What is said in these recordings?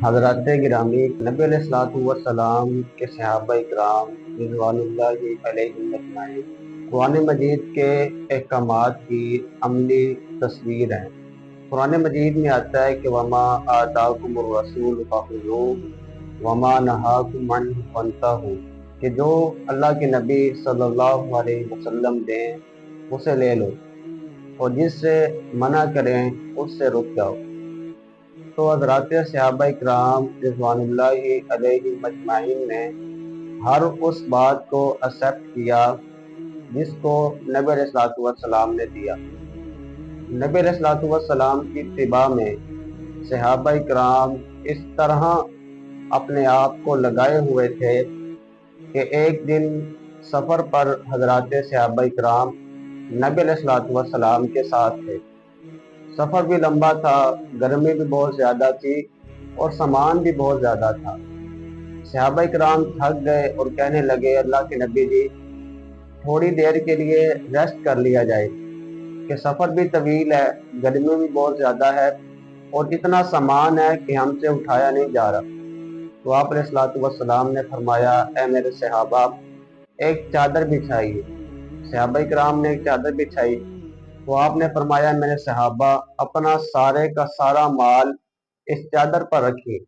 حضرات گرامی، نبی علیہ الصلوۃ والسلام کے صحابہ اکرام رضوان اللہ علیہم اجمعین قرآن مجید کے احکامات کی عملی تصویر ہیں۔ قرآن مجید میں آتا ہے کہ وما آتاکم الرسول فخذوہ وما نہاکم عنہ فانتہوا، کہ جو اللہ کے نبی صلی اللہ علیہ وسلم دیں اسے لے لو اور جس سے منع کریں اس سے رک جاؤ۔ تو حضرات صحابہ اکرام رضوان اللہ علیہ مجمعین نے ہر اس بات کو ایکسیپٹ کیا جس کو نبی علیہ الصلوۃ والسلام نے دیا۔ نبی علیہ الصلوۃ والسلام کی اتباع میں صحابہ اکرام اس طرح اپنے آپ کو لگائے ہوئے تھے کہ ایک دن سفر پر حضرات صحابہ اکرام نبی علیہ الصلوۃ والسلام کے ساتھ تھے۔ سفر بھی لمبا تھا، گرمی بھی بہت زیادہ تھی اور سامان بھی بہت زیادہ تھا۔ صحابہ کرام تھک گئے اور کہنے لگے اللہ کے نبی جی تھوڑی دیر کے لیے ریسٹ کر لیا جائے کہ سفر بھی طویل ہے، گرمی بھی بہت زیادہ ہے اور اتنا سامان ہے کہ ہم سے اٹھایا نہیں جا رہا۔ تو آپ علیہ الصلوۃ والسلام نے فرمایا اے میرے صحابہ ایک چادر بچھائیے۔ صحابہ کرام نے ایک چادر بچھائی تو آپ نے فرمایا میرے صحابہ اپنا سارے کا سارا مال اس چادر پر رکھیے۔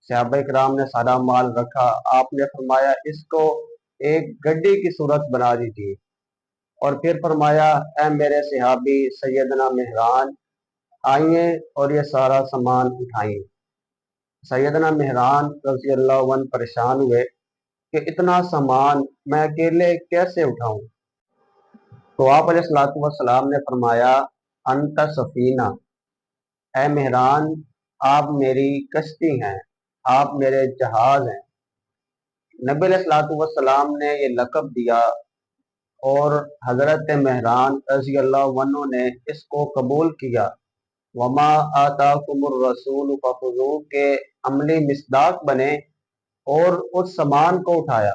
صحابہ کرام نے سارا مال رکھا۔ آپ نے فرمایا اس کو ایک گڈی کی صورت بنا دیجیے اور پھر فرمایا اے میرے صحابی سیدنا مہران آئیے اور یہ سارا سامان اٹھائیں۔ سیدنا مہران رضی اللہ عنہ پریشان ہوئے کہ اتنا سامان میں اکیلے کیسے اٹھاؤں؟ تو آپ علیہ الصلوۃ والسلام نے فرمایا انت سفینہ، اے مہران آپ میری کشتی ہیں، آپ میرے جہاز ہیں۔ نبی علیہ الصلوۃ والسلام نے یہ لقب دیا اور حضرت مہران رضی اللہ عنہ نے اس کو قبول کیا۔ وما آتاکم الرسول فخذوہ کے عملی مصداق بنے اور اس سامان کو اٹھایا۔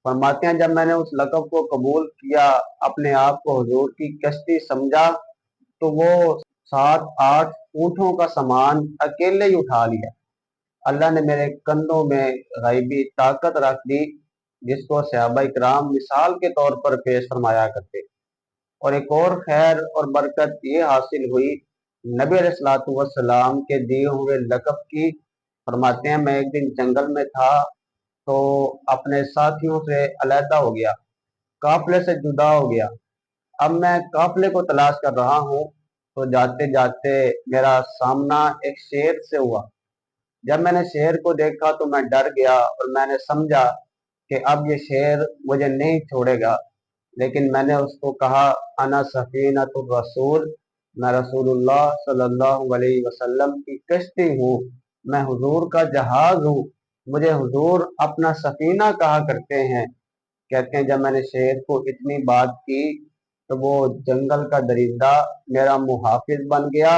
فرماتے ہیں جب میں نے اس لقب کو قبول کیا، اپنے آپ کو حضور کی کشتی سمجھا، تو وہ 7-8 اونٹوں کا سامان اکیلے ہی اٹھا لیا۔ اللہ نے میرے کندھوں میں غیبی طاقت رکھ دی جس کو صحابہ اکرام مثال کے طور پر پیش فرمایا کرتے۔ اور ایک اور خیر اور برکت یہ حاصل ہوئی نبی علیہ الصلوۃ والسلام کے دیے ہوئے لقب کی۔ فرماتے ہیں میں ایک دن جنگل میں تھا تو اپنے ساتھیوں سے علیحدہ ہو گیا، قافلے سے جدا ہو گیا۔ اب میں قافلے کو تلاش کر رہا ہوں تو جاتے جاتے میرا سامنا ایک شیر سے ہوا۔ جب میں نے شیر کو دیکھا تو میں ڈر گیا اور میں نے سمجھا کہ اب یہ شیر مجھے نہیں چھوڑے گا، لیکن میں نے اس کو کہا انا سفینۃ الرسول، میں رسول اللہ صلی اللہ علیہ وسلم کی کشتی ہوں، میں حضور کا جہاز ہوں، مجھے حضور اپنا سفینہ کہا کرتے ہیں۔ کہتے ہیں جب میں نے شیر کو اتنی بات کی تو وہ جنگل کا درندہ میرا محافظ بن گیا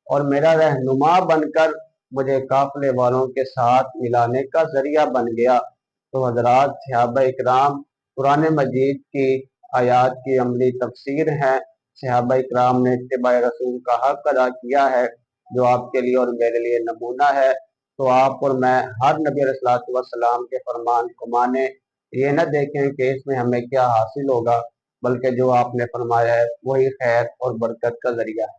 اور میرا رہنما بن کر مجھے قافلے والوں کے ساتھ ملانے کا ذریعہ بن گیا۔ تو حضرات صحابہ اکرام قرآن مجید کی آیات کی عملی تفسیر ہیں۔ صحابہ اکرام نے اتباع رسول کا حق ادا کیا ہے جو آپ کے لیے اور میرے لیے نمونہ ہے۔ تو آپ اور میں ہر نبی علیہ الصلوۃ والسلام کے فرمان کو مانیں، یہ نہ دیکھیں کہ اس میں ہمیں کیا حاصل ہوگا، بلکہ جو آپ نے فرمایا ہے وہی خیر اور برکت کا ذریعہ ہے۔